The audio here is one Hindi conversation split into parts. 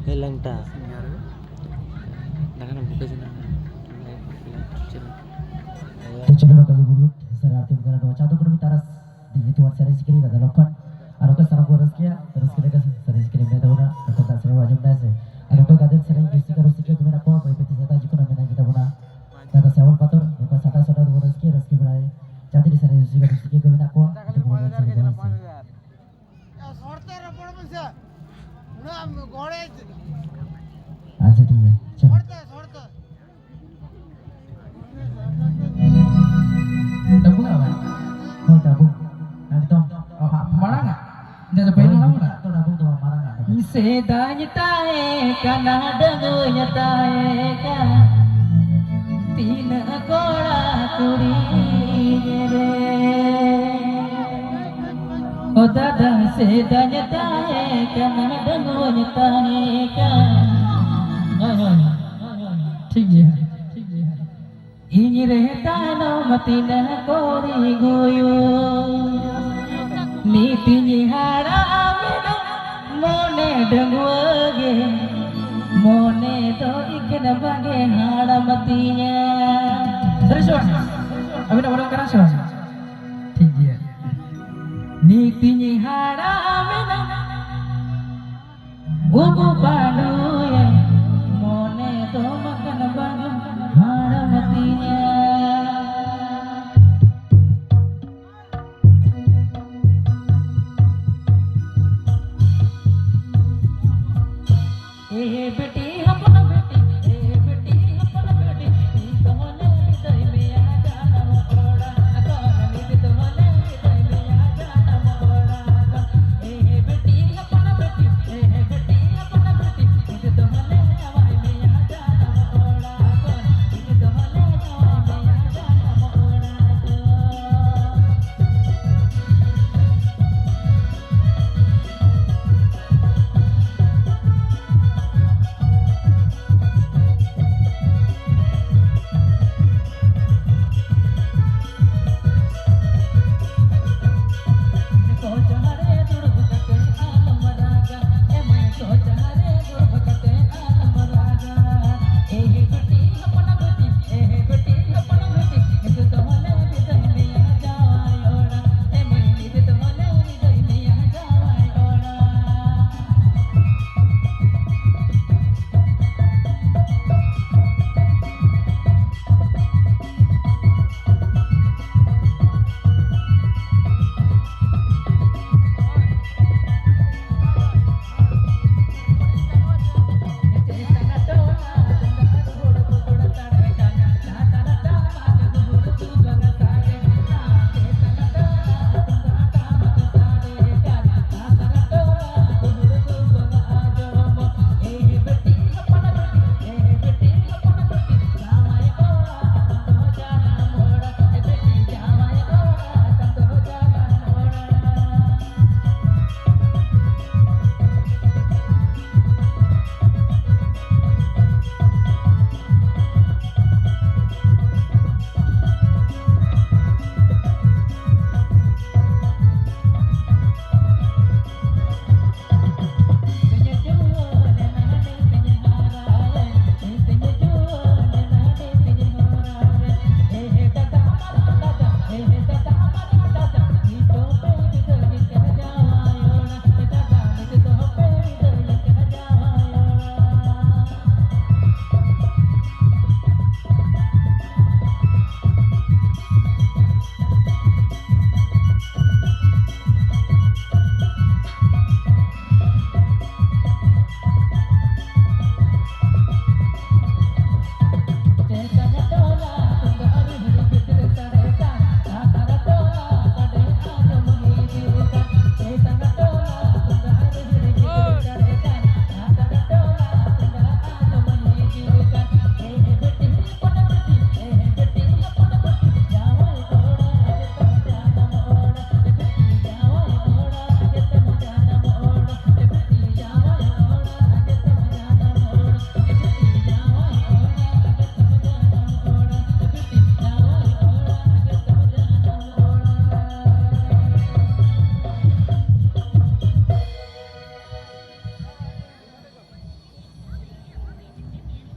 Langta. Jangan buka sini. Tujuan kalau buruk, serarti bukan doa catu permintaras di itu seri sekali ada lokon. Aroka sarang boras kia, terus kita kan seri sekali mereka tahu na, atau tak seri wajib nasi. Aroka kadang seri gisi kalau sikit tu mereka apa, peti sata jika namanya kita puna. Kata sewal patur, mereka sata soda boras kia, rezeki berai. Jadi di seri gisi kalau sikit kita apa, itu kemudian seri boras. Aja dia. Dabung apa? Oh dabung, nanti dong. Oh, marah nggak? Jangan pengen orang nggak? Tuh dabung tuh marah nggak? Sedanya tae kana dengunya tae ka tina kola kuri re oh dada sedanya tae kana dengunya tae ka ठीक है इंजरे तानो मतिना कोरी गोयो नीति निहारा मेनो मोने डंगुगे मोने तो इकन बगे हाड़ा मतिया serius abi nak orang keras ठीक है नीति निहारा मेनो ubu padu ya मोने तो makan bage हाड़ा मतिया बेटी अपना बेटी बेटी अपना बेटी तो होने विदाई में आ जाना मोड़ा कौन निधि तो होने विदाई में आ जाना मोड़ा बेटी अपना बेटी बेटी अपना बेटी निधि तो होने हवाई में आ जाना मोड़ा कौन निधि तो होने हवाई में आ जाना मोड़ा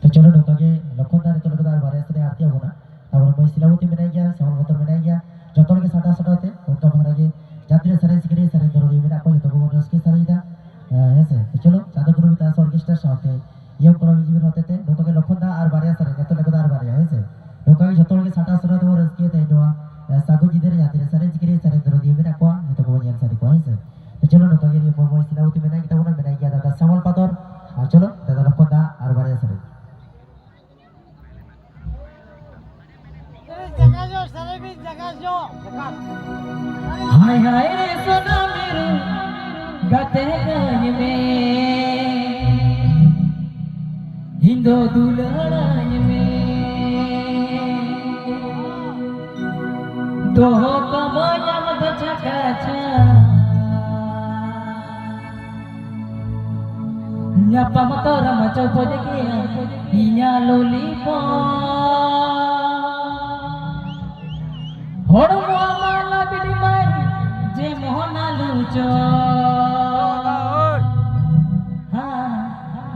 तो चलो नोका के लखनदार तो लखनदार बारे से आरती होना तापर मैं सिलावती में नहीं गया सामान बतर में नहीं गया जतोड़ के साटा साटा होते उनका भरा के जात्री सरे सिकरी सरे दरो दी मेरा कोई तो को रस के सरे दा ऐसे तो चलो चादो गुरु भी तास ऑर्केस्ट्रा साथे ये कोनो भी जीवन होते थे नोका के लखनदार आर बारे सरे जतो लखनदार बारे ऐसे नोका के जतोड़ के साटा साटा तो रस के ते नोआ सागु जिदर जात्री सरे सिकरी सरे दरो दी मेरा को तो को यान सरे को ऐसे तो चलो नोका के ये मैं सिलावती में नहीं kita una में नहीं गया दादा सामान पातर चलो दादा लखनदार आर बारे सरे हाय हाय रे सोना मेरे गाते गाय में हिंदो दुलाराय में दो कमायम बचा काचा nyapa motor maco pojeke inya lollipop hormo amala bidimai je mohona luco ha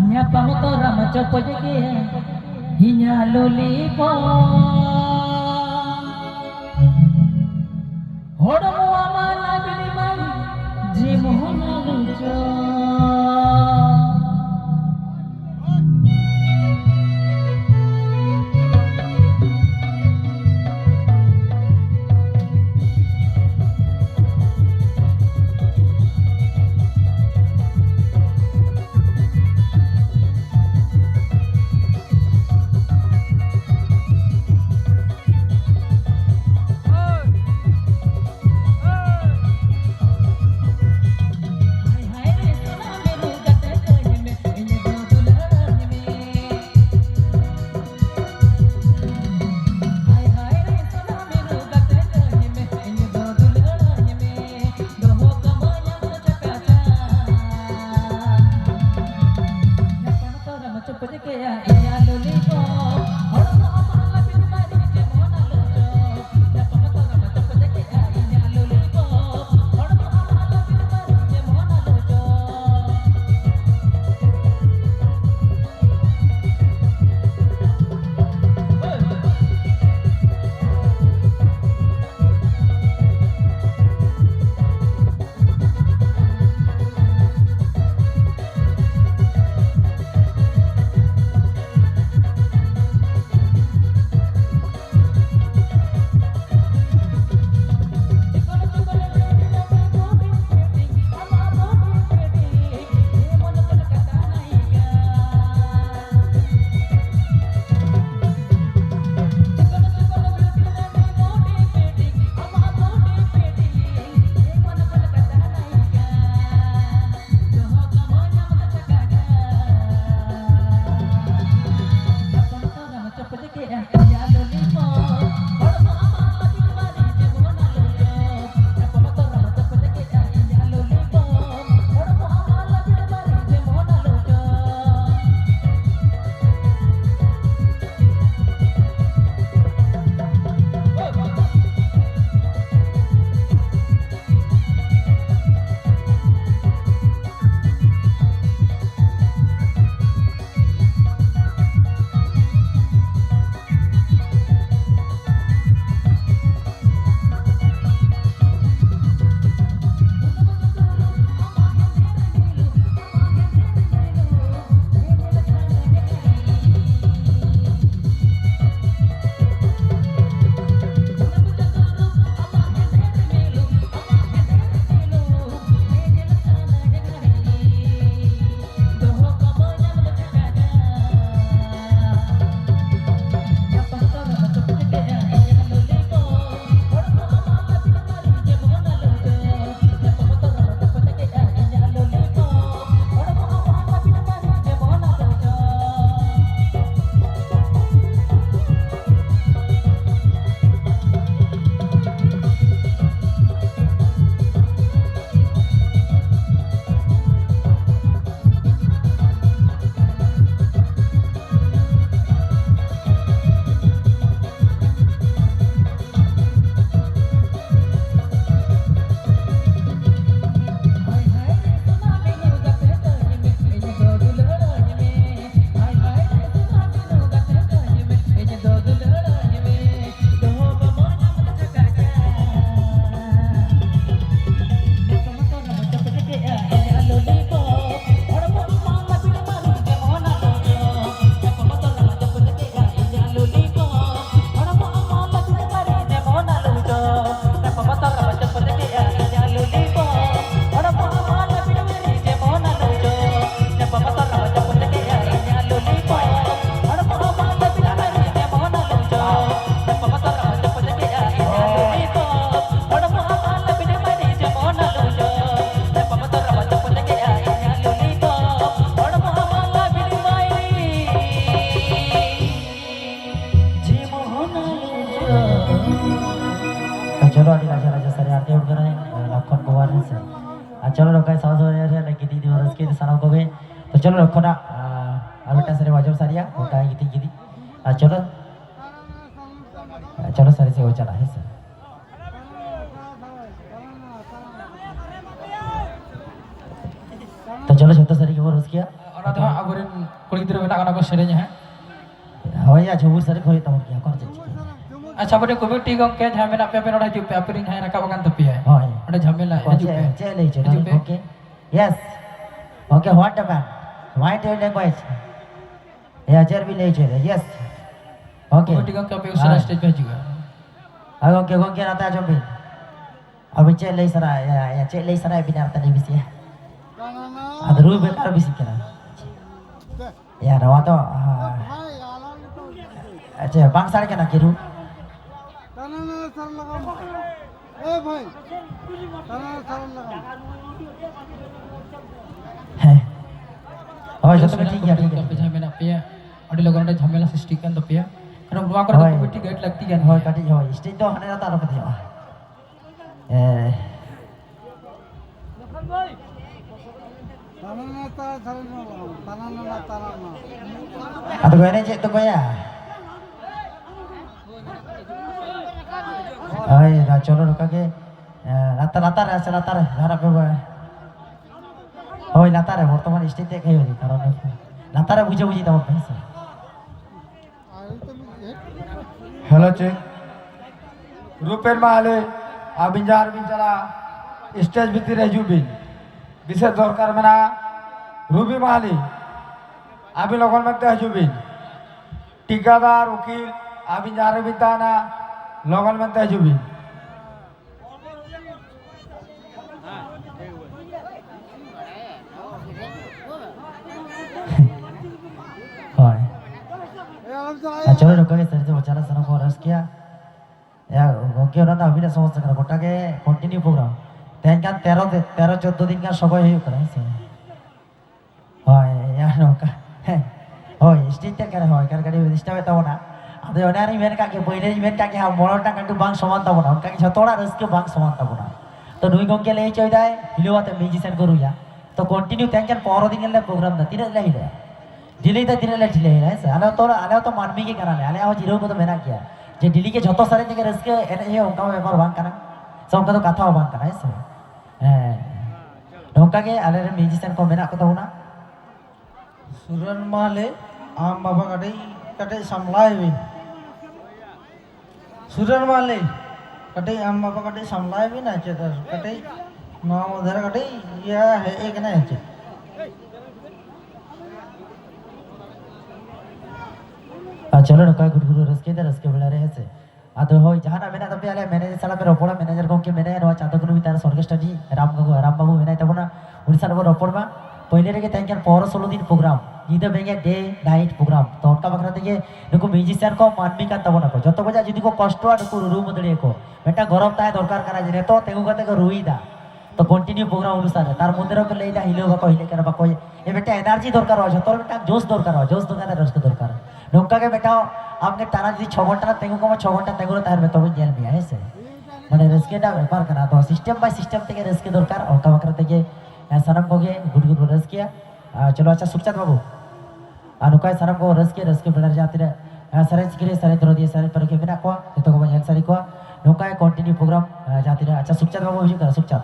nyapa motor maco pojeke inya lollipop hormo amala bidimai je mohona luco चलो रखो ना बेटा सारे वाजब सारिया होता है गिटी गिटी चलो चलो सारे से हो चला है सर तो चलो छोटा सारी के बोल उसकी ᱚᱱᱟ ᱫᱚ ᱦᱟᱸᱜ ᱟᱵᱚᱨᱮᱱ ᱠᱩᱲᱤ ᱜᱤᱫᱽᱨᱟᱹ ᱢᱮᱱᱟᱜ ᱚᱱᱟ ᱠᱚ ᱥᱮᱨᱮᱧᱟ ᱦᱟᱸᱜ ᱦᱳᱭ 야 저부 사리 거의 다 먹기야 거르지 ᱟᱪᱪᱷᱟ ᱵᱚᱰᱮ ᱠᱚᱢᱤᱴᱤ ᱜᱚᱝᱠᱮ ᱡᱟᱦᱟᱸ ᱢᱮᱱᱟᱜ ᱯᱮᱭᱟ ᱯᱮ ᱱᱚᱰᱮ ᱦᱤᱡᱩᱜ ᱯᱮ ᱟᱯᱮᱨᱤᱧ ᱡᱟᱦᱟᱸᱭ ᱨᱟᱠᱟᱵ ᱟᱠᱟᱱ ᱛᱟᱯᱮᱭᱟ ᱦᱳᱭ ᱚᱸᱰᱮ ঝামেলা ᱦᱤᱡᱩᱜ ᱯᱮ ᱪᱮᱫ ᱞᱟᱹᱭ ᱪᱮᱫ ᱦᱤᱡᱩᱜ ᱯᱮ okay yes okay what about what your language या जर भी ले चले यस ओके ᱠᱚᱢᱤᱴᱤ ᱜᱚᱝᱠᱮ ᱟᱯᱮ ᱩᱥᱟᱹᱨᱟ ᱥᱴᱮᱡ ᱯᱮ ᱦᱤᱡᱩᱜᱼᱟ ओके ओके नाता जम्बी अब चेक ले सरा या चेक ले सरा बिना तनी BC ada ru bekar bisi kira ya rawa to acha bang sare kana kiru oh jatuh ठीक है ठीक है ᱟᱯᱮ ᱡᱟᱦᱟᱸ ᱢᱮᱱᱟᱜ ᱯᱮᱭᱟ ᱟᱹᱰᱤ ᱞᱚᱜᱚᱱ ᱚᱸᱰᱮ ঝামেলা ᱥᱨᱤᱥᱴᱤ kan ᱛᱟᱯᱮᱭᱟ ᱠᱟᱨᱚᱱ ᱱᱚᱣᱟ ᱠᱚᱨᱮ ᱫᱚ ᱦᱳᱭ ᱠᱚᱢᱤᱴᱤ ᱜᱟইᱰ ᱞᱟᱹᱠᱛᱤ ᱠᱟᱱ hoy ᱜᱮᱭᱟ kati hoy stage do hane rata ro kati atau gue ini cek tuh gue ya oh iya cholo ruka ke latar harap gue oh latar বর্তমান স্টেজে খাই হই কারণ লাতারে বুঝে বুঝি দাও পয়সা हेलो चेक रूपेर माले आबिंजार बिंजरा स्टेज भितर हिजुबिन विशेष दरकार मेना रूबी माली आबि लगन मध्य हिजुबिन टीकादार उकिल आबिंजार बिताना लगन मध्य हिजुबिन হয় चलो रुको के सर से बचाना सर को रस किया या ओके ना अभी ना समझ सकता गोटा के कंटिन्यू प्रोग्राम तेन का 13 14 दिन का समय ही करा है হয় या नौका হয় स्टेज তে করে হয় কার গাড়ি ডিস্টার্ব হতো না আদে ওনার ইভেন্ট কাকে বইলে ইভেন্ট কাকে মরটা কাটু বাং সমান তাবো না কাকে যতড়া রসকে বাং সমান তাবো না তো দুই গঙ্কে লেই চই দেয় হিলোতে মিউজিশিয়ান করুয়া তো কন্টিনিউ তেন কান 15 दिन ले प्रोग्राम दा तिरे ले हिले डिले है सर आले तो मानवी के कराले आले आओ जीरो को तो मेना किया जे डिली के झतो सारे जगह रस के ये उनका व्यापार बांग करना सब उनका तो कथा बांग करना है सर ढोका के आले रे म्यूजिशियन को मेना को तो ना सुरन माले आम बाबा कटे समलाय भी सुरन माले कटे आम बाबा कटे समलाय भी ना चेतर कटे नाम उधर कटे या है एक ना है चलो ढोका गुडगुरु रस के बेला रहे से आदो होय जहाना मेना तपे आले मैनेजर साला पे रोपड़ा मैनेजर को के मेने नो चातो को बितार ऑर्केस्ट्रा जी राम बाबू मेना तबना उड़ीसा रो रोपड़ा पहले रे के तेंकन 16 दिन प्रोग्राम इदे बेगे डे नाइट प्रोग्राम तो उनका बकरा ते नुको म्यूजिशियन को मानवी का तबना को जतो बजा जदी को कष्ट आ नुको रू बदले को बेटा गरम ताय दरकार करा जे तो तेगु कते को रुईदा तो कंटिन्यू प्रोग्राम अनुसार तार मंदिर के लेदा हिलो बको हिले कर बको ए बेटा एनर्जी दरकार हो जतो बेटा जोश दरकार रस के दरकार नौका के बेटा आपने तारा जी 6 घंटा तेगु को 6 घंटा तेगु तार में तो जेल में है से माने रसके दा व्यापार करा तो सिस्टम बाय सिस्टम ते रसके दरकार ओका बकरा ते सनम को के गुड रस किया चलो अच्छा सुखचांद बाबू अनुका सनम को रस के बेला जाते रे सारे चिकरे सारे दरो दिए सारे पर के बिना को तो को बन सारी को नौका कंटिन्यू प्रोग्राम जाते रे अच्छा सुखचांद बाबू हिजु कर सुखचांद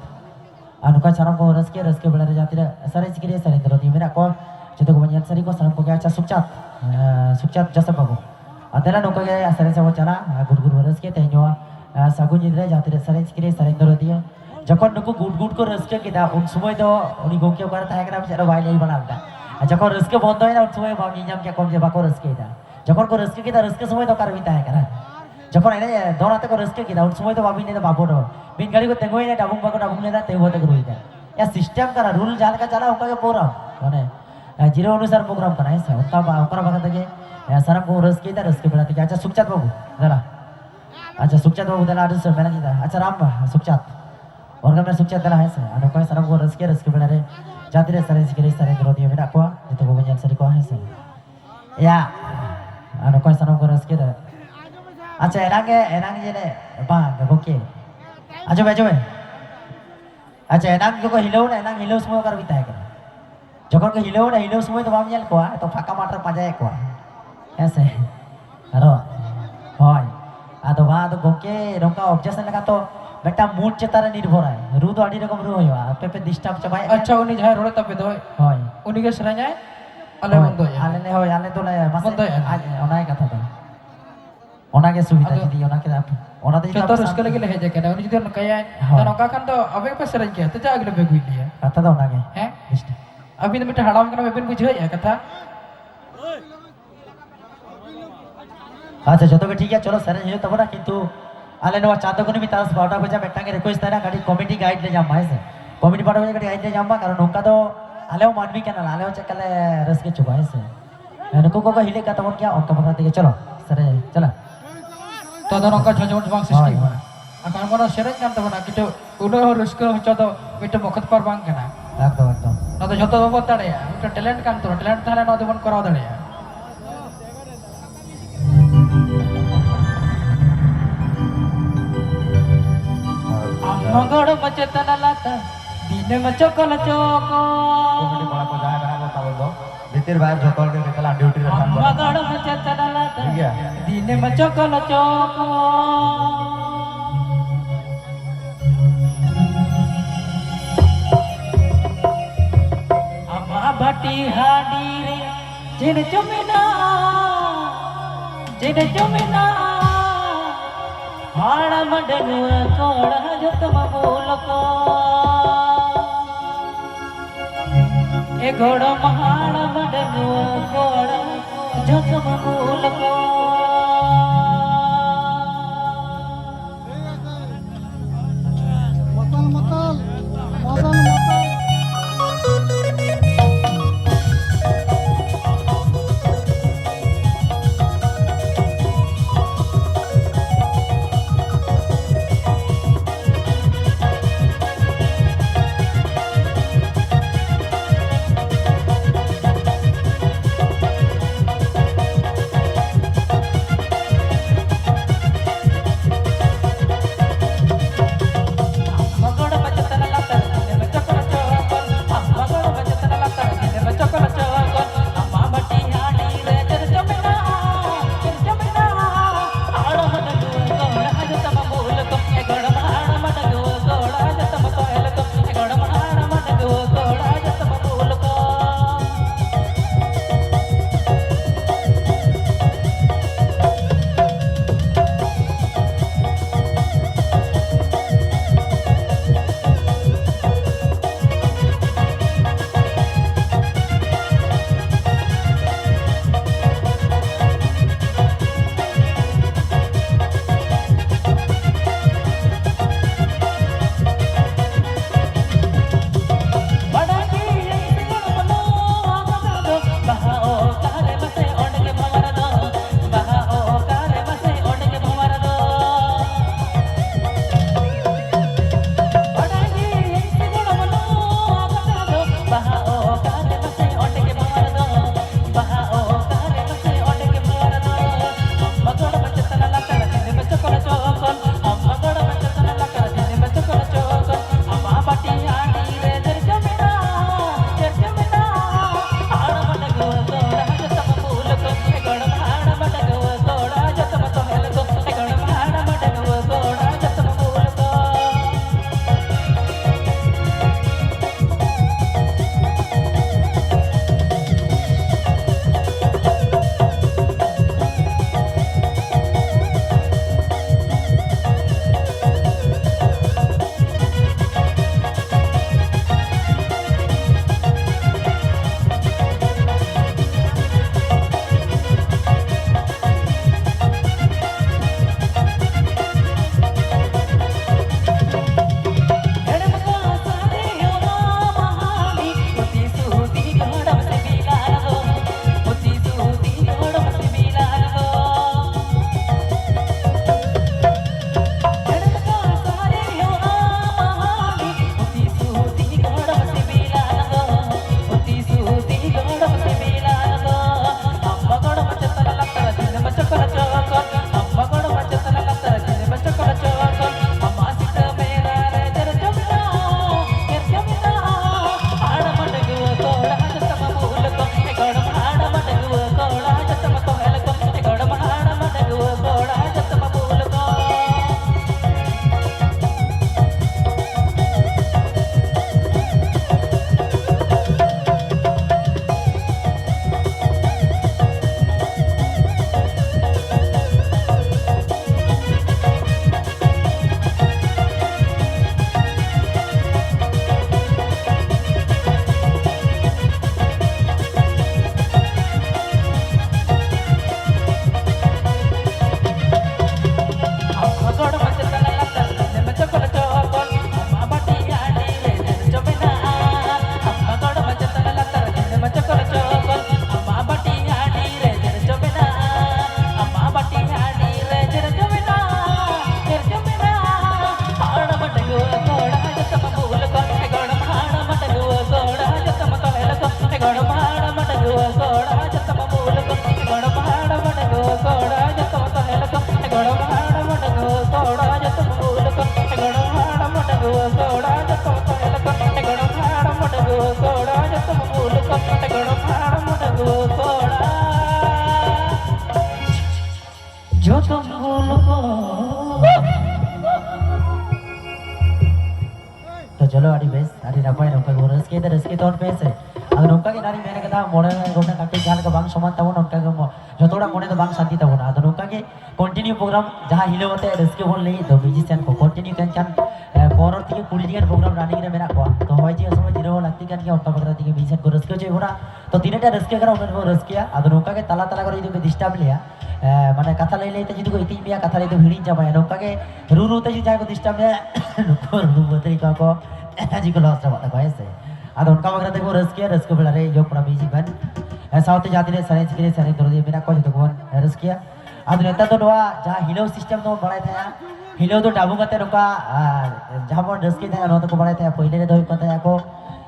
अनुका सनम को रस के बेला जाते रे सारे चिकरे सारे दरो दिए बिना को तो को बन सारी को सनम को अच्छा सुखचांद जसम बाबू अतला नौका के सारे से चला गुड रस के तेनो सागुन जिद्रे जाते रे सारे चिकरे सारे दरो दिए যখন নুকু গুড করে রসকে কিনা উন সময় তো উনি গঙ্কে করে থাকে না সেটা বাইলে বানালটা যখন রসকে বন্ধ হয় না উন সময় বাকি জাম কে কম যে বাকো রসকে এটা যখন কো রসকে কিনা রসকে সময় তো কারবি থাকে না যখন এনে দরাতে কো রসকে কিনা উন সময় তো বাবি ने बाबोडो बिन गाड़ी को तेगोई ना डाबुंग ने तेगो तक रोईदा या सिस्टम करा रूल जान का चला उनका के प्रोग्राम माने जीरो अनुसार प्रोग्राम करा है उनका ओकरा बात के सारा को रसके बेला के अच्छा सुखचांद बाबू जरा अच्छा सुखचांद बाबू दला आदि से मेला की अच्छा राम सुखचांद और मैं सुखचांद दला है से अनो कोई सारा को रस के बेला रे जाते रे सारे दरो दिए मेरा को तो को बन सारी को है से या अनो कोई सारा को रस के अच्छा एनांग जे ने बांग ओके अच्छा अच्छा एनांग को हिलो ना एनांग हिलो समय कर बिता है जखन को हिलो ना हिलो समय तो बाम नेल को तो फाका माटर पाजाय को ऐसे अरो होय आदो बा तो गोके नोका ऑब्जेक्शन लगा तो बेटा मूड चेतारे निर्भर है रू तो आडी रकम रू होयो पे पे डिस्टर्ब चबाय अच्छा उनी जहां रोड़े तबे दो होय उनी के सराय अले बंदो या आले ने होय आले तो ले मासे बंदो या ओनाय कथा तो ओना के सुविधा दी ओना के आप ओना दे जतो रस्क लगे ले हेजे केना उनी जदि कया त नोका खान तो अबे पे सराय के त जागले बेगुई लिया कथा तो ओना के हैं अभी तो मिटे हड़ाम कना बेबिन बुझे या कथा अच्छा जतो के ठीक है चलो सर ये तब ना किंतु आले नवा चातो कोनी मितास बाटा बजा बेटा के रिक्वेस्ट था ना गाड़ी कमिटी गाइड ले जाम है से कमिटी बाटा बजा गाड़ी गाइड ले जाम कारण उनका तो आले मानवी के ना आले चकले रस के चुका है से नको को हिले का तब क्या उनका पता दे चलो सर चला तो दोनों का झंझट बांग system akan mana sering kan teman kita udah harus ke contoh itu mokat perbang kena एकदम nanti contoh apa tadi ya itu talent kan tuh talent talent nanti pun korau tadi ya Amagad macetana lata dine macokol choko committee बड़ा को जाए बना बताओ दो भीतर बाहर जतोल के निकला ड्यूटी रखन बना Amagad macetana lata ठीक है dine macokol choko Bhati hadiri jin chumina hara madanu koda jotma bolko e goda mahara madanu koda jotma bolko रस्के तौर पे से अगर उनका के नारी मैंने कहा मोड़े गोटा काके जान का बांग समान तब उनका जो थोड़ा मोड़े तो बांग शांति तब ना अगर उनका के कंटिन्यू प्रोग्राम जहाँ हिले होते हैं रस्के बोल नहीं तो म्यूजिशियन को कंटिन्यू कैन पौर थी कुड़ी दिगन प्रोग्राम रानी के मेरा को तो होय जी समय जिरो लगती kan क्या उनका बकरा थी म्यूजिशियन को रस्के जो होना तो तीन टा रस्के करा उन्हें वो रस्के अगर उनका के तला तला करो जो डिस्टर्ब लिया माने कथा ले लेते जितु को इतनी बिया कथा ले तो हिड़ी जाबा है उनका के रू रू ते जो जाए को डिस्टर्ब है नुको रू बोते का को जी को लॉस जाता है ऐसे अद उनका वगैरह देखो रस्के बेला रे जो पूरा म्यूजिक बैंड ऐसा होते जाते रे सारे चिकरे सारे दो मेरा को जो कौन रस्के अद नेता तो नवा जहां हिलो सिस्टम तो बड़ा था हिलो तो डाबू करते रुका जहां पर रस्के था नो तो बड़ा था पहले रे दो कथा को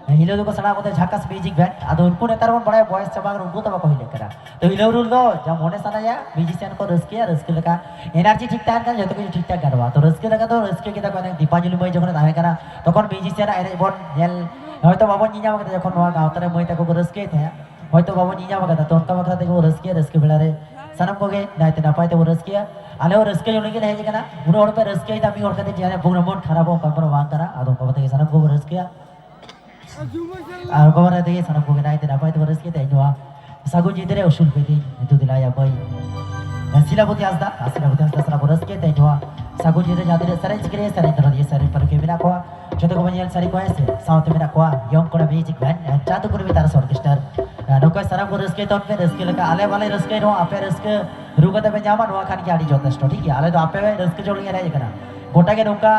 हिलो को सना को झाकास म्यूजिक बैंड अद उनको नेता रो बड़ा वॉइस चबा उनको तो को हिले करा तो हिलो रूल दो जहां मोने सना या म्यूजिशियन को रस्के लगा एनर्जी ठीक ठाक जो तो ठीक ठाक करवा तो रस्के लगा तो रस्के के को दीपांजलि मई जखन ताहे करा तखन म्यूजिशियन एने बोन नेल হয়তো বাবন নিজাম কথা যখন ওয়া গাওতারে মই তাকে রসকে থাকে হয়তো বাবন নিজাম কথা তো উনকা বকরা থেকে রসকে বেলারে सनम को गे नाइते नापाय ते रस्के आले रस्के जोने के है जगना उन और पे रस्के ता मी और कते जाने प्रोग्राम मोड खराब हो पर वांग करा आदो को बते सनम को रस्के आ को बरे ते सनम को गे नाइते नापाय ते रस्के ते नवा सागु जितरे उसूल पे दी तो दिलाया भाई सिलाबती आसदा सरा रस्के ते नवा सागु जितरे जाते सरे जिकरे सरे तरह ये सरे पर के बिना को जोतो को बनियल सारी को ऐसे साउथ मेरा को यम को म्यूजिक बैंड चातु को भी तारा ऑर्केस्ट्रा नौका सरा को रस्के तो पे रस्के लगा आले वाले रस्के रो आपे रस्के रुगते पे जामा नवा खान की आड़ी जोतेष्ट ठीक है आले तो आपे रस्के जोड़िए रहे करा गोटा के नौका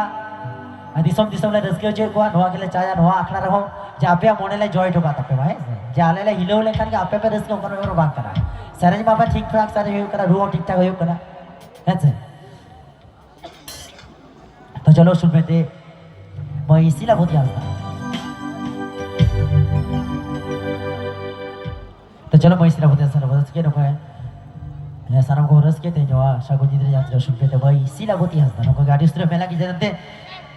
दिसम ले रस्के जो को नवा के ले चाया नवा आखड़ा रहो जे आपे मोने ले जॉय ठोका तपे भाई जे आले ले हिलो ले खान के आपे पे रस्के को रो बात करा सरे मापा ठीक ठाक सारे हो करा रो ठीक ठाक हो करा ऐसे तो चलो सुन पे मैं इसी ला बहुत याद तो चलो मैं इसी ला बहुत सारा बस के नको है सारा को रस के ते जो शागो जिधर जाते सुन पे तो भाई इसी ला बहुत याद नको गाड़ी उस तरफ मेला की जरूरत है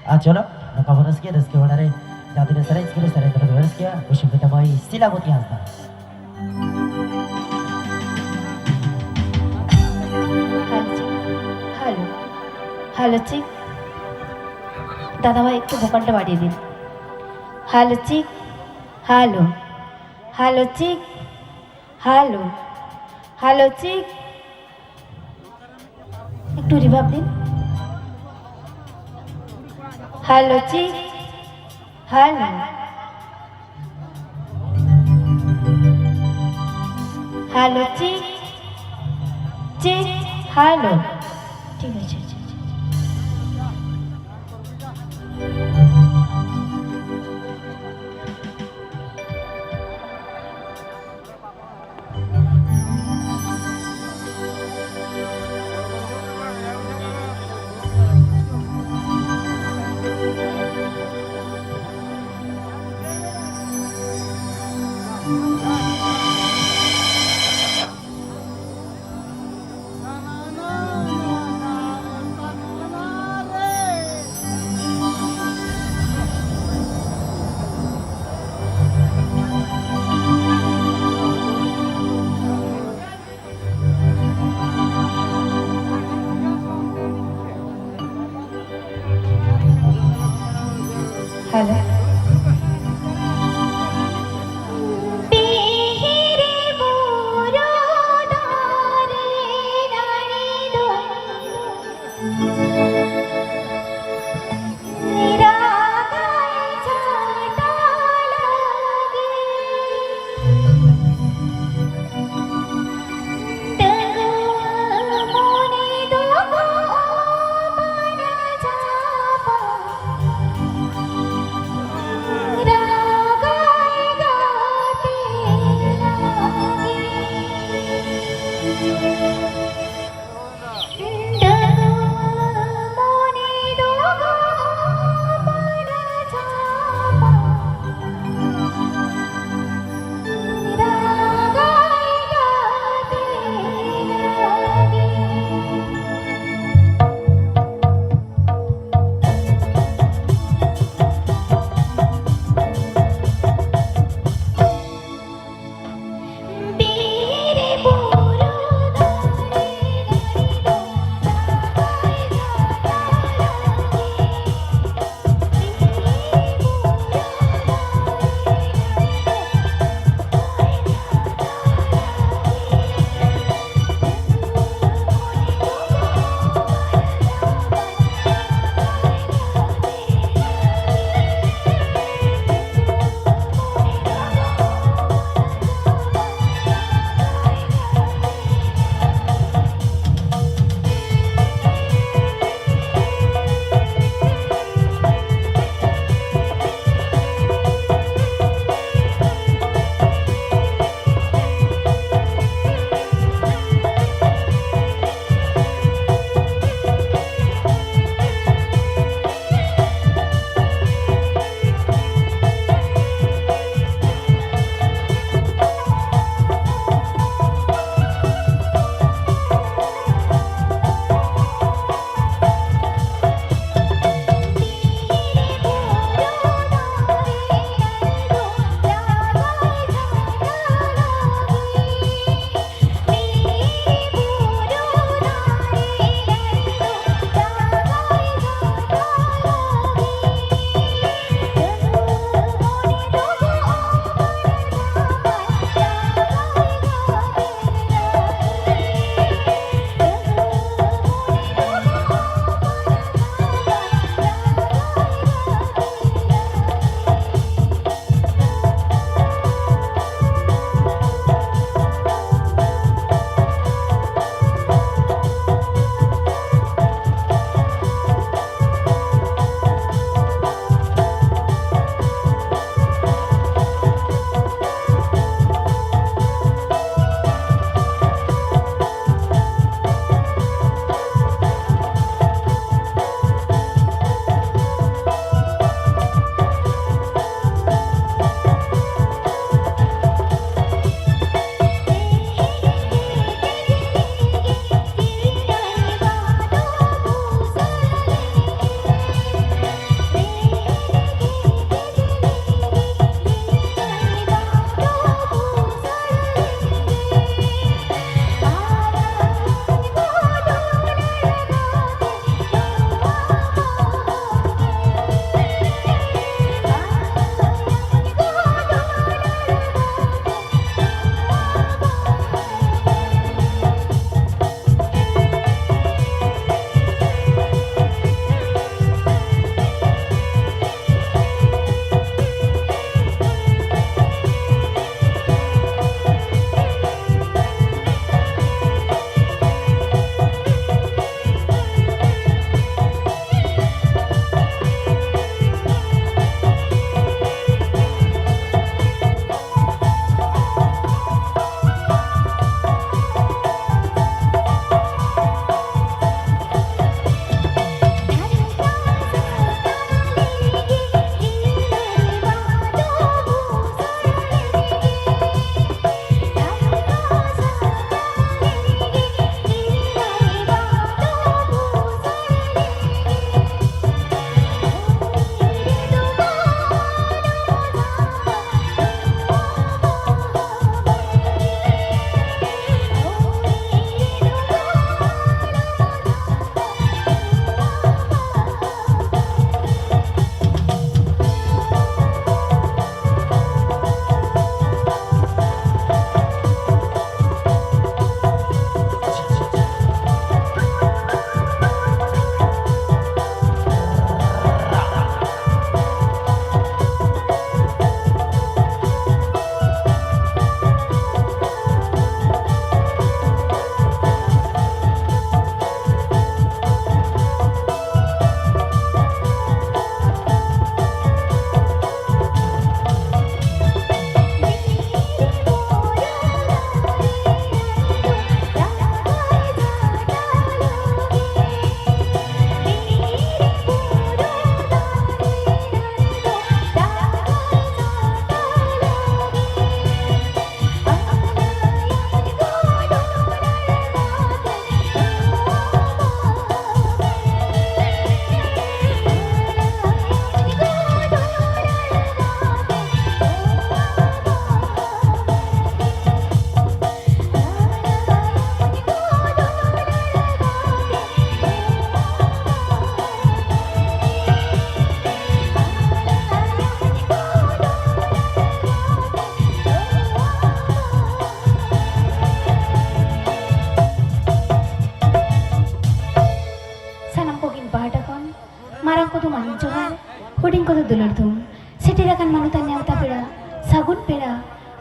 आ चलो नको रस के वाला रे जाते रे सारे तरह रस के उस पे तो भाई इसी ला बहुत याद হ্যালো হ্যালো চিক দাদাভাই একটু ভোকালটা বাড়িয়ে দিন হ্যালো চিক হ্যালো হ্যালো চিক হ্যালো হ্যালো চিক একটু রিভাব দিন হ্যালো চিক হ্যালো হ্যালো চিক চিক হ্যালো ঠিক আছে হ্যালো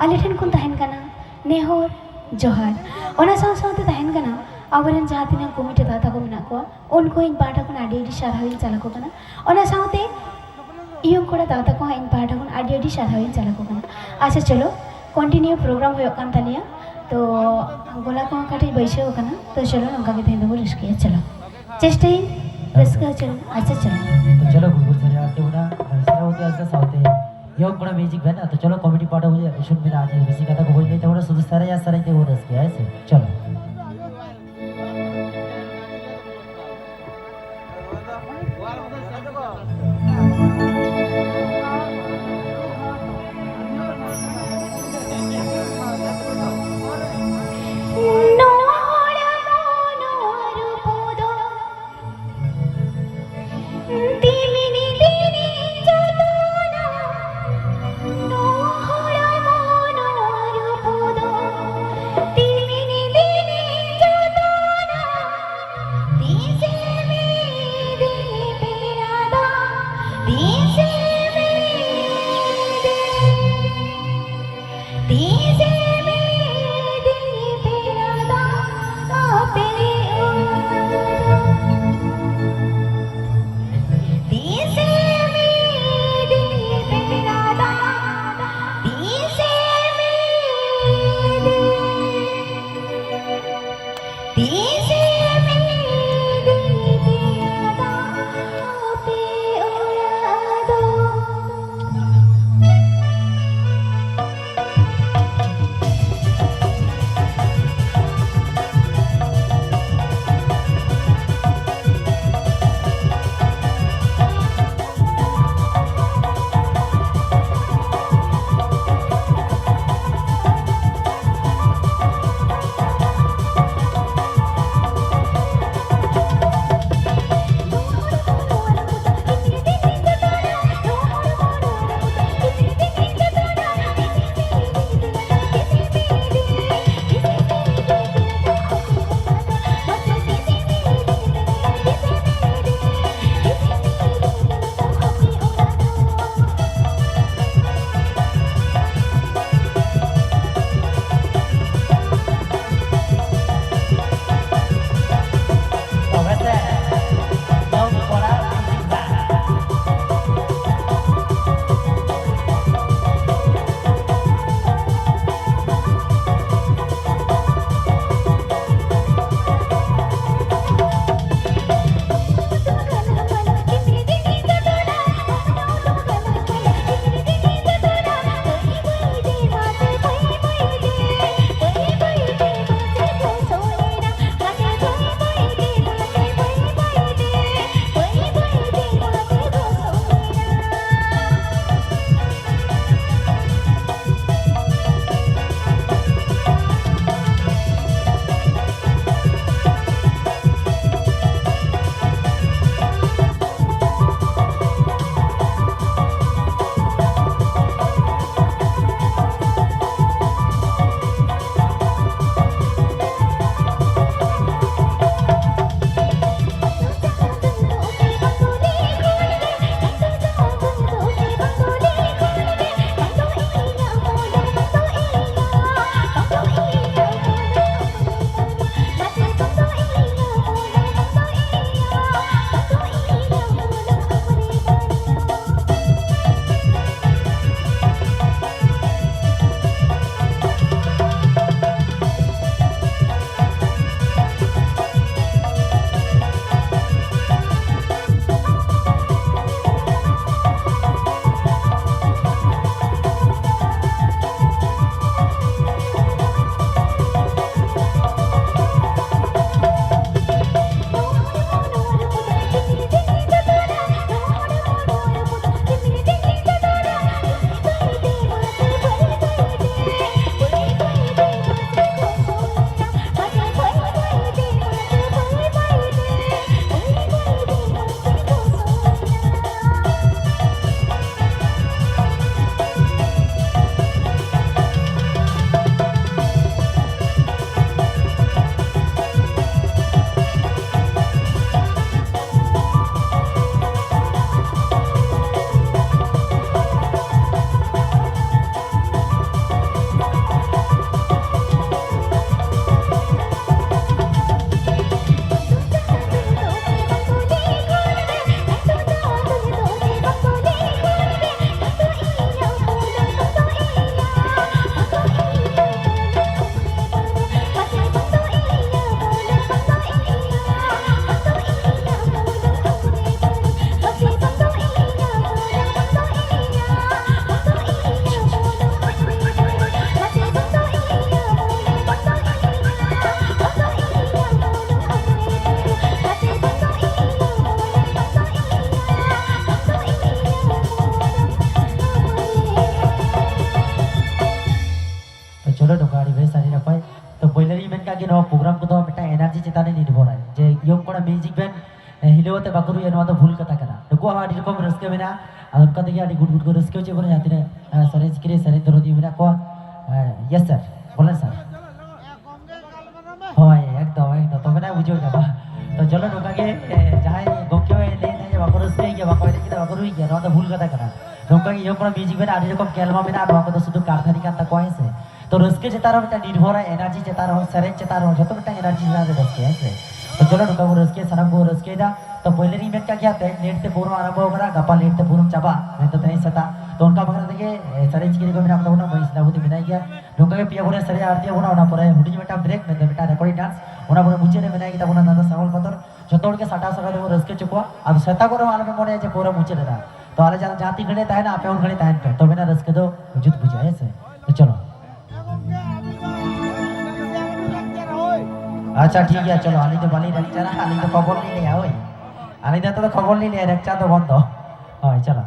आले ठन कुन तहन कना नेहर जोहार ओना साव सावते तहन कना आबरेन जहाँ तिना कमिटी दाता को मेना को उनको इन पाटा को आडी आडी सारहाविन चला को कना ओना सावते इयं कोड़ा दाता को इन पाटा को आडी आडी सारहाविन चला को कना अच्छा चलो कंटिन्यू प्रोग्राम होयो कान तालिया तो गोला को काटे बैसे कना तो चलो नंका के तेंदो रिस्क चलो चेष्टा रिस्क चलो अच्छा चलो तो चलो गुरु सर आते होना सर होते ऐसा सावते योग बड़ा म्यूजिक है ना तो चलो कॉमेडी पार्ट हो जाए शुरू में आज बेसी कथा को बोल नहीं तो सुध सर या सर ते हो रस के ऐसे चलो No, सारी नपाय तो पहले मेन का नो प्रोग्राम को तो मिटा एनर्जी चेताने निर्भर है जे यंग कोड़ा म्यूजिक बैंड हिलोते बाकुरु या नवा भूल कथा कना नुकु आडी रकम रस्के मेना आर उनका देखिए आडी गुड गुड को रस्के चे बोले जाते हैं सरे सिकरे सरे दरोदी मेना को यस सर बोले सर होय एकदम तो मेना बुझो जाबा तो चलो नुका के जहां गोके ले ने बाकुरु रस्के के बाकुरु के बाकुरु के नवा भूल कथा कना नुका के यंग कोड़ा म्यूजिक बैंड आडी रकम केलमा मेना नवा को तो शुद्ध कारखानी का तक है तो रस्के चेतारो मिटा निर्भर है एनर्जी चेतारो सरे चेतारो जतो मिटा एनर्जी ना दे रस्के है तो चलो नुका को रस्के सनम को रस्के दा तो पहले ही मैं क्या किया थे नेट से पूर्व आरंभ होगा गपा नेट से पूर्व चाबा मैं तो तहीं सता तो उनका बगल देखिए सरे चिकरी को मेरा अपना उना वही सिला बुद्धि बिनाई गया नुका के पिया बोले सरे आरती होना उना पर हुडी बेटा ब्रेक में बेटा रिकॉर्डिंग डांस उना पर मुझे ने बिनाई किता उना दादा सावल पतर जतोड़ के सटा सका दे वो रस्के चुकवा अब सता को आल में मोने जे पूरा मुझे देना तो आले जाती घड़े ताहे ना आपे उन घड़े ताहे पे तो बिना रस्के दो वजूद बुझाए से तो चलो अच्छा ठीक है चलो आली तो बाली लेक्चर आली तो खबर नहीं लिया ओए आली तो खबर नहीं लिया लेक्चर तो बंद हां चलो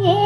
ये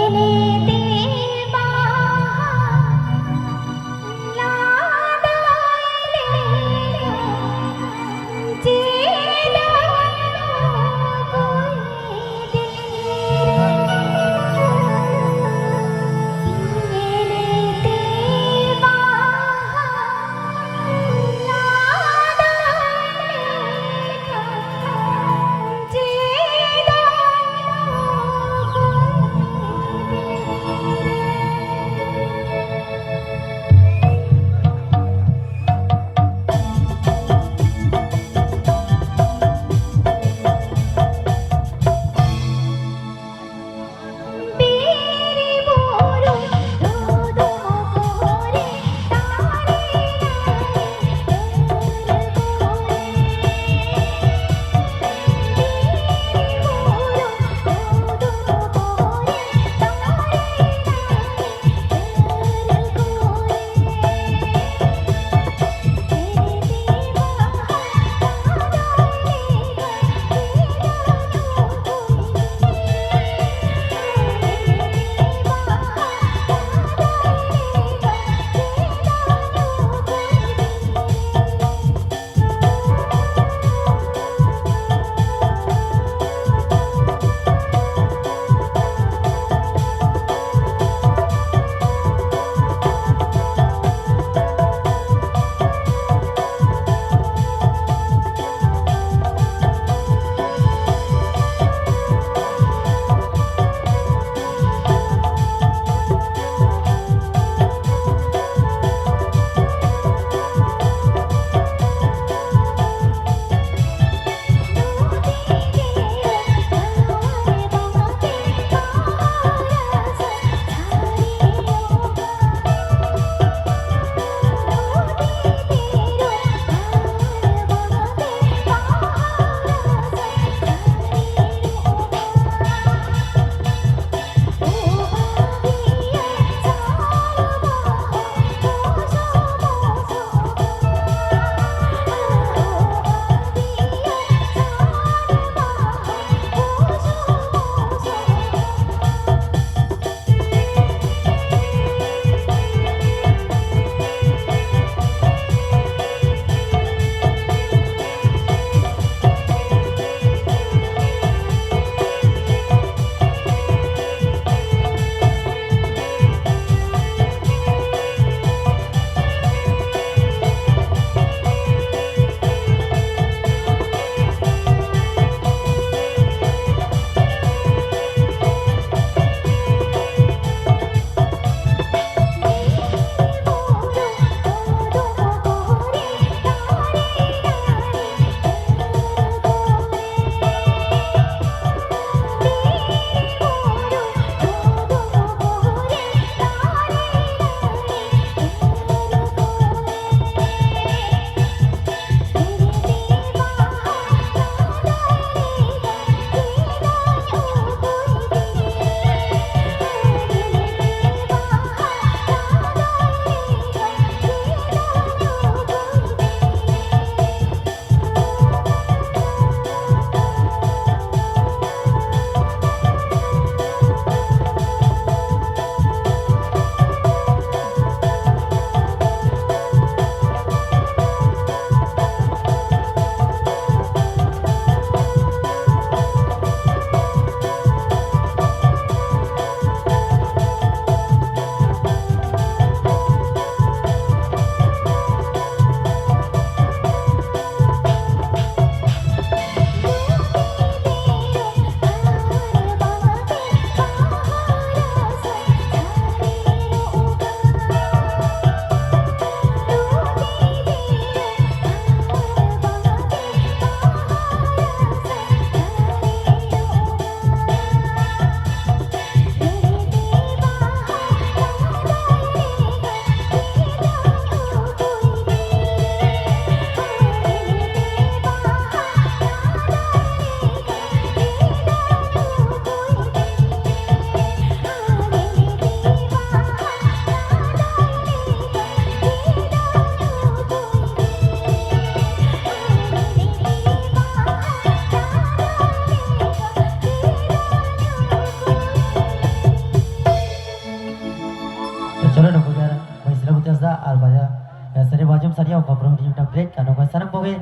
ngobrol di udah break kan nongko sarang kowe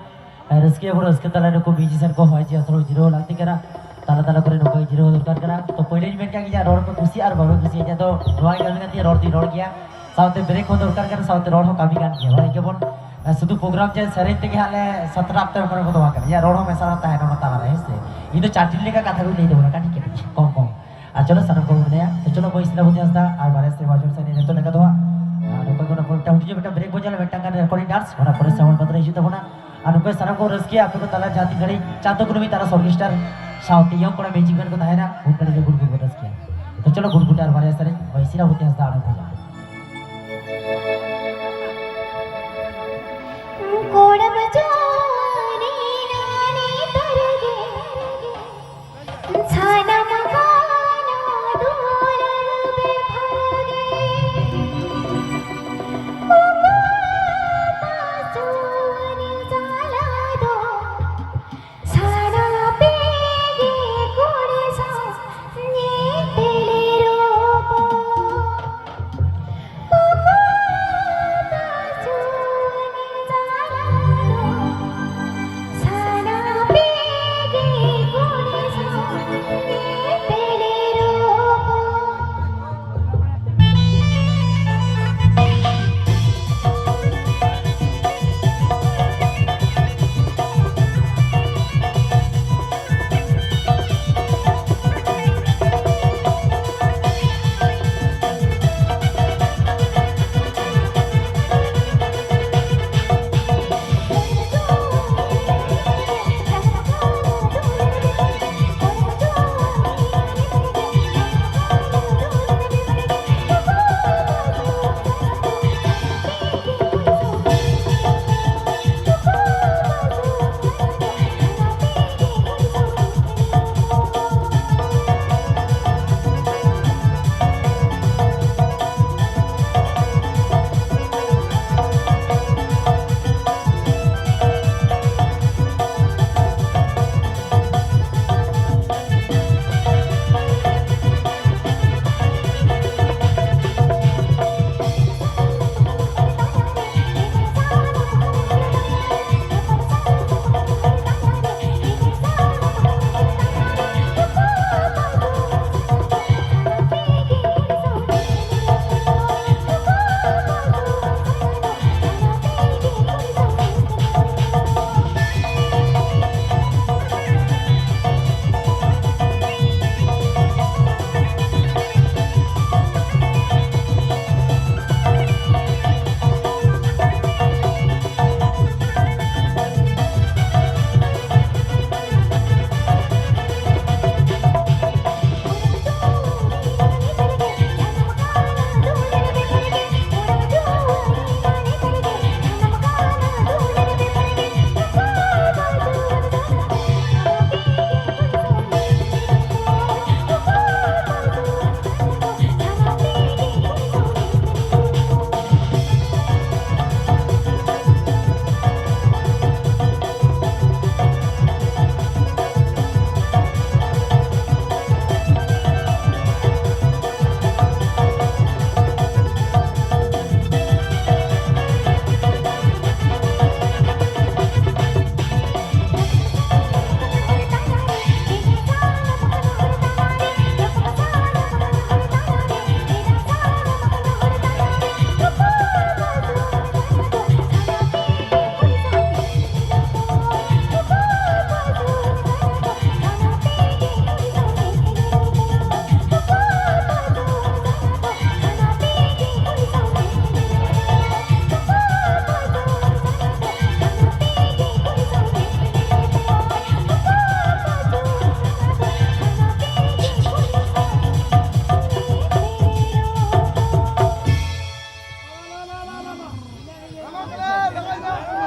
rezeki bro rezeki tala nongko musician ko hoy ji asal jiro lakti kara tala tala kore nongko jiro durkar kara to pहिले ni menka gija ror ko kusi ar babe kusi aja to noai kami kan ror di ror kia saute break ho durkar kara saute ror ho kami kan kia hoy kebon শুধু প্রোগ্রাম যে সেরেন থেকে হালে 17 করে কত বাকি ইয়া রড় মেসা তা হেন তালা রয়েছে কিন্তু চাটির লেখা কথা কই নেই দেব না কাটি কেটে কম কম আর চলো সারা কম দেয়া তো চলো বই সিলা বুঝে আসদা আর বারে সে বাজুর সাইনে তো লেখা দোয়া আর ওই কোন প্রোগ্রাম উঠে বেটা ব্রেক বজালে বেটা কানে রেকর্ডিং ডান্স ওরা পরে সাউন্ড পত্র ইস্যু দেব না আর ওই সারা কো রসকি আপনাকে তালা জাতি গড়ি চাতো গুলো भी তারা সর্গিস্টার সাউথ ইয়ং কোন ম্যাজিক ব্যান্ড को है ना उन करे गुड गुड रसकी तो चलो गुड गुड আর বারে সরে বই সিলা বুঝে আসদা আর বুঝা कोडम जाने नाने तरगे छाना मकाना दूर बेभागे कोको पासुनी जाला दो छाना पेगे कोडे सा ने तेले रोको कोको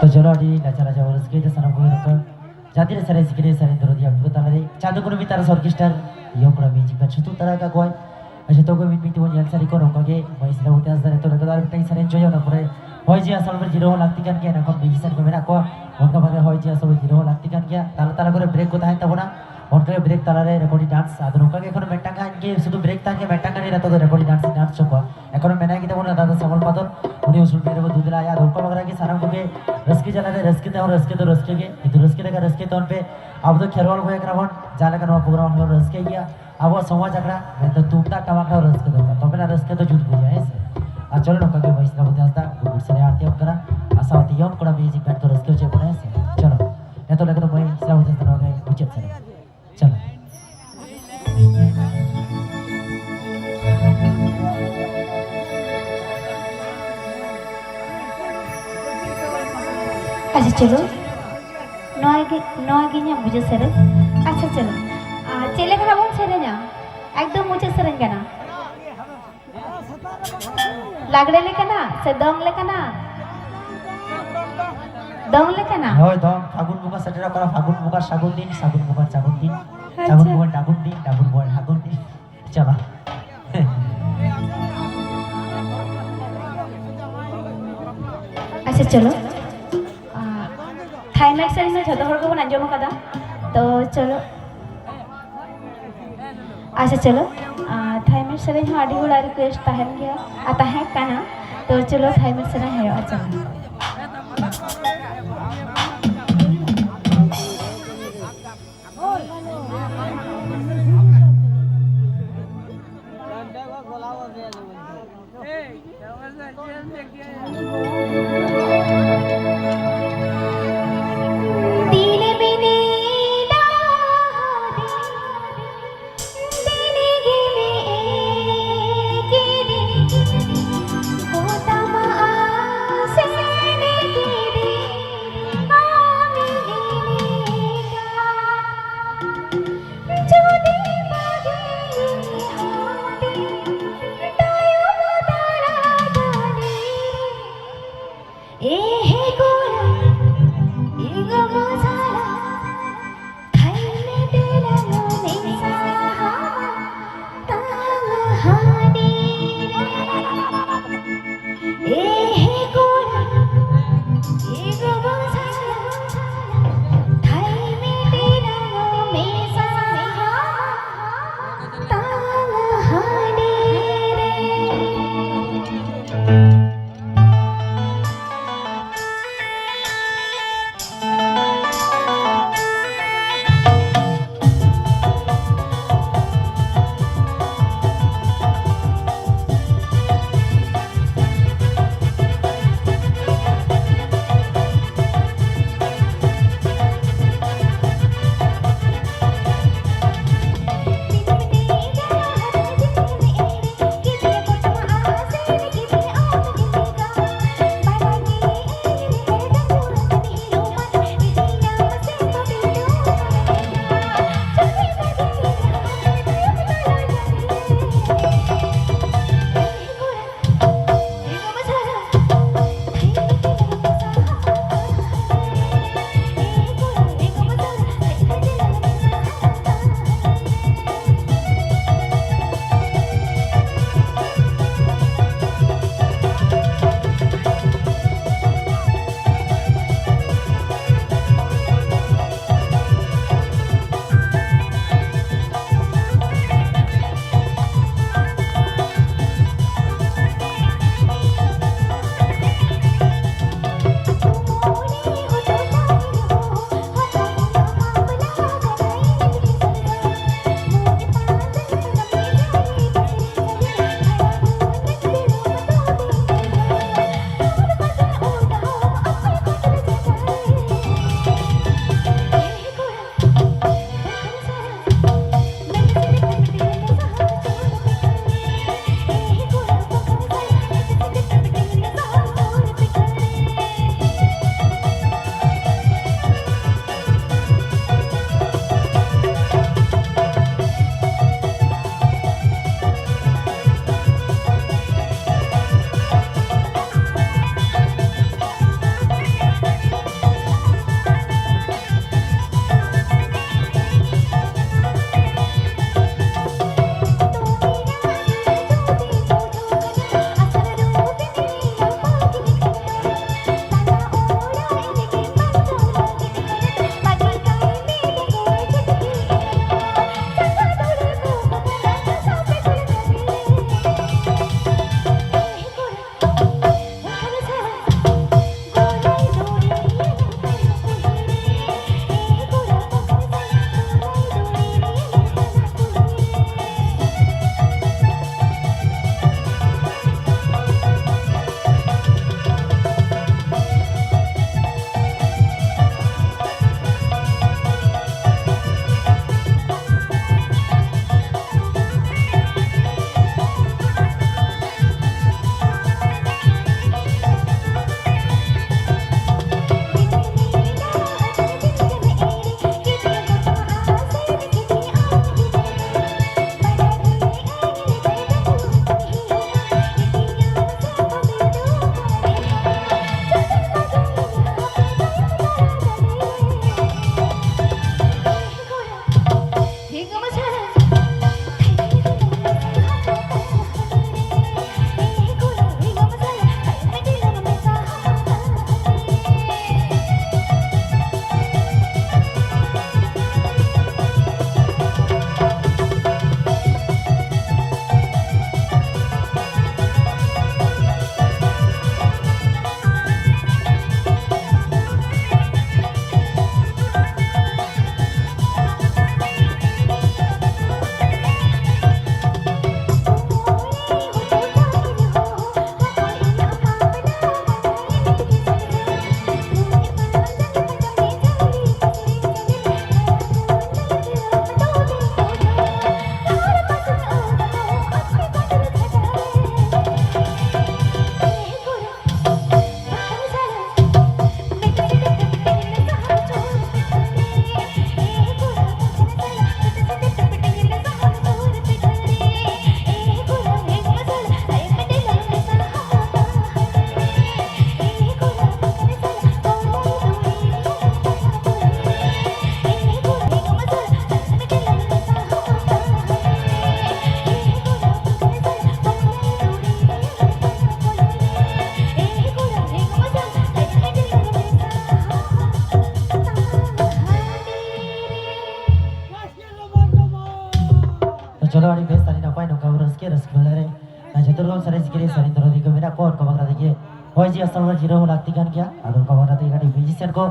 तो चलो अभी नचा नचा और उसके तो सनम को रखो जाती है सारे सिकरे सारे दरोदी हम को ताला रे चादू को भी तारा ऑर्केस्ट्रा यो को म्यूजिक बन छतु तारा का कोई अच्छा तो कोई भी तो यार सारी को रोका के वही से होते हैं तो लगातार कई सारे एंजॉय होना पूरे होय जी असल में जीरो लगती kan क्या ना को म्यूजिशियन को मेरा को उनका बारे होय जी असल जीरो लगती kan क्या ताला ताला करे ब्रेक को था तब ना उनके ब्रेक ताला रे रिकॉर्डिंग डांस आदर उनका के कोनो मेटा का के शुद्ध ब्रेक था के मेटा का नहीं रहता तो रिकॉर्डिंग डांस डांस चोको এখন মেনা কি দেব না দাদা সামল পাদর उन्हें उस मेरे को दूध लाया धोखा वगैरह की सारा को के रस्के चला दे रस्के ते और रस्के तो रस्के के itu रस्के लगा रस्के तो पे अब तो खेरवाल को एक राउंड जाले का नवा प्रोग्राम हम रस्के किया अब वो समाज अकड़ा मैं तो तुमता कमा का रस्के तो पहला रस्के तो जुट बुझा है आ चलो नका के वैसा होते हस्ता गुड से आरती अब करा आशा होती है हम कोड़ा म्यूजिक बैंड तो रस्के हो बने चलो या तो लगे तो मैं इस होते हस्ता गए उचित से चलो अच्छा चलो नॉय गिnya मुझे सरे अच्छा चलो चले का बोल सरे ना एकदम मुझे सरे ना लागड़े लेके ना से दंग लेके ना दंग लेके ना হয় দম ফাগুন মুখা সেটা করা ফাগুন মুখা সাগুন দিন সাগুন মুখা সাগুন দিন সাগুন মুখা ডাগুন দিন ডাগুন মুখা হাগুন দিন চলো अच्छा चलो थाईमैक्स सेरेंज में झोतो हर को बन अंजम कदा तो चलो अच्छा चलो थाईमैक्स सेरेंज में आड़ी गुला रिक्वेस्ट तहन गया आता है काना तो चलो थाईमैक्स सेरेंज है अच्छा दिल बिने होता मा आसे ने रस्क बेलारे जतुरगम सारे सिकरी सारे दरदी को मेरा कोर कबरा देखिए होय जी असल में जीरो लागती कान क्या आदर कबरा देखिए गाड़ी म्यूजिशियन को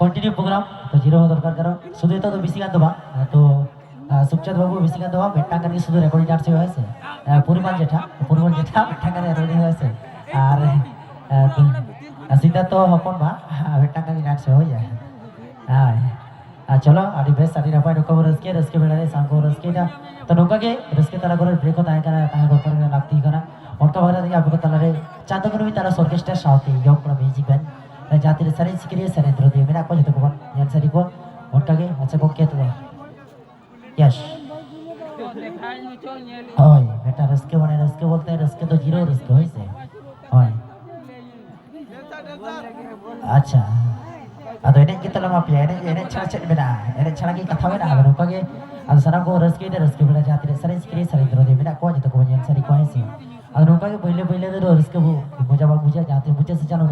कंटिन्यू प्रोग्राम तो जीरो दरकार करो सुधे तो बिसी गान दबा तो सुखचंद बाबू बिसी गान दबा बेटा करके सुधे रेकॉर्डिंग आर्ट्स हुआ है पूर्णिमान जेठा बेटा कर रेकॉर्डिंग हुआ है और सीधा तो हपन बा बेटा करके आर्ट्स हो जाए हां चलो आदि बेस आदि नपाय नुका रस्के बेलारे सांको रस्के दा तो नुका के रस्के तला करे ब्रेक होता है कर लागती करा उनका बगरा देखिए आपको तला रे चांदो को भी तारा ऑर्केस्ट्रा साउथ यो पूरा म्यूजिक बैंड जाते सारे सिकरी सारे द्रोदी मेरा को जतो को यान सारी को उनका के अच्छा को के तो यस ओय बेटा रस्के बोलते हैं रस्के तो जीरो रस्के होय से ओय अच्छा अदो एने kita lama pia ene chara chet beda ene chara ki katha beda ado ka ge ado sarang ko raske beda jati sare sikri sare dro de beda ko jito ko nyen sari ko ai si ado ka ge pहिले de raske bu muja ba muja jate muja se chalo